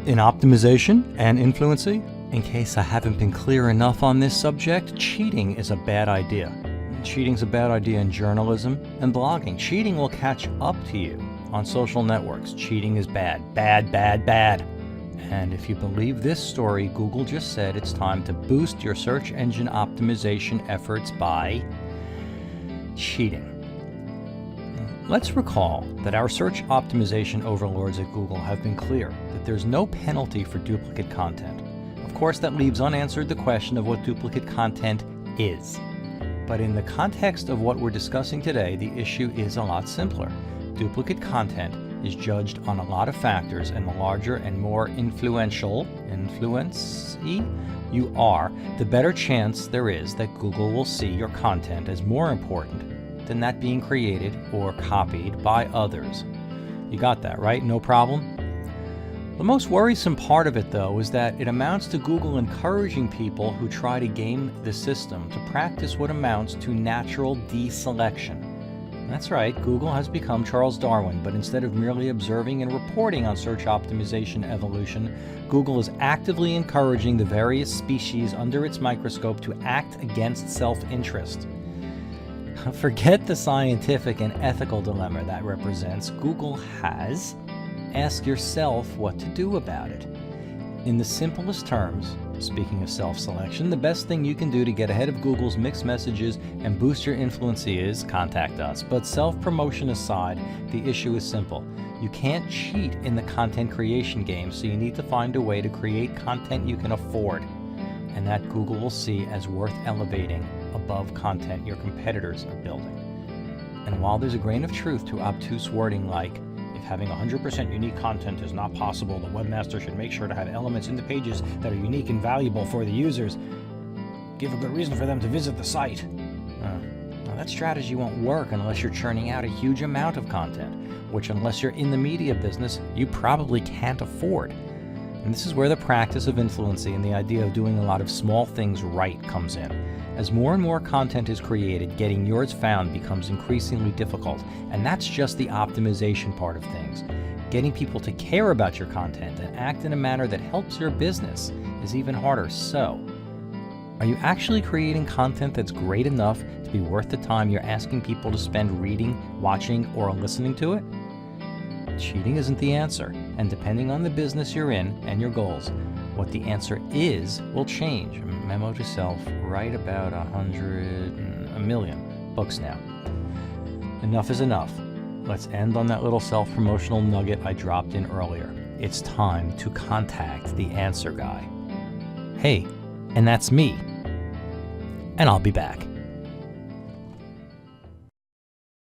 In optimization and influency, in case I haven't been clear enough on this subject, cheating is a bad idea. Cheating's a bad idea in journalism and blogging. Cheating will catch up to you on social networks. Cheating is bad. Bad, bad, bad. And if you believe this story, Google just said it's time to boost your search engine optimization efforts by cheating. Let's recall that our search optimization overlords at Google have been clear that there's no penalty for duplicate content. Of course, that leaves unanswered the question of what duplicate content is. But in the context of what we're discussing today, the issue is a lot simpler. Duplicate content is judged on a lot of factors, and the larger and more influential you are, the better chance there is that Google will see your content as more important than that being created or copied by others. You got that, right? No problem? The most worrisome part of it, though, is that it amounts to Google encouraging people who try to game the system to practice what amounts to natural deselection. That's right, Google has become Charles Darwin, but instead of merely observing and reporting on search optimization evolution, Google is actively encouraging the various species under its microscope to act against self-interest. Forget the scientific and ethical dilemma that represents. Google has. Ask yourself what to do about it. In the simplest terms, speaking of self-selection, the best thing you can do to get ahead of Google's mixed messages and boost your influence is contact us. But self-promotion aside, the issue is simple. You can't cheat in the content creation game, so you need to find a way to create content you can afford, and that Google will see as worth elevating above content your competitors are building. And while there's a grain of truth to obtuse wording like, if having 100% unique content is not possible, the webmaster should make sure to have elements in the pages that are unique and valuable for the users. Give a good reason for them to visit the site. Now that strategy won't work unless you're churning out a huge amount of content, which unless you're in the media business, you probably can't afford. And this is where the practice of influency and the idea of doing a lot of small things right comes in. As more and more content is created, getting yours found becomes increasingly difficult, and that's just the optimization part of things. Getting people to care about your content and act in a manner that helps your business is even harder. So, are you actually creating content that's great enough to be worth the time you're asking people to spend reading, watching, or listening to it? Cheating isn't the answer, and depending on the business you're in and your goals, what the answer is will change. Memo to self, write about 1 million books now. Enough is enough. Let's end on that little self-promotional nugget I dropped in earlier. It's time to contact the answer guy. Hey, and that's me. And I'll be back.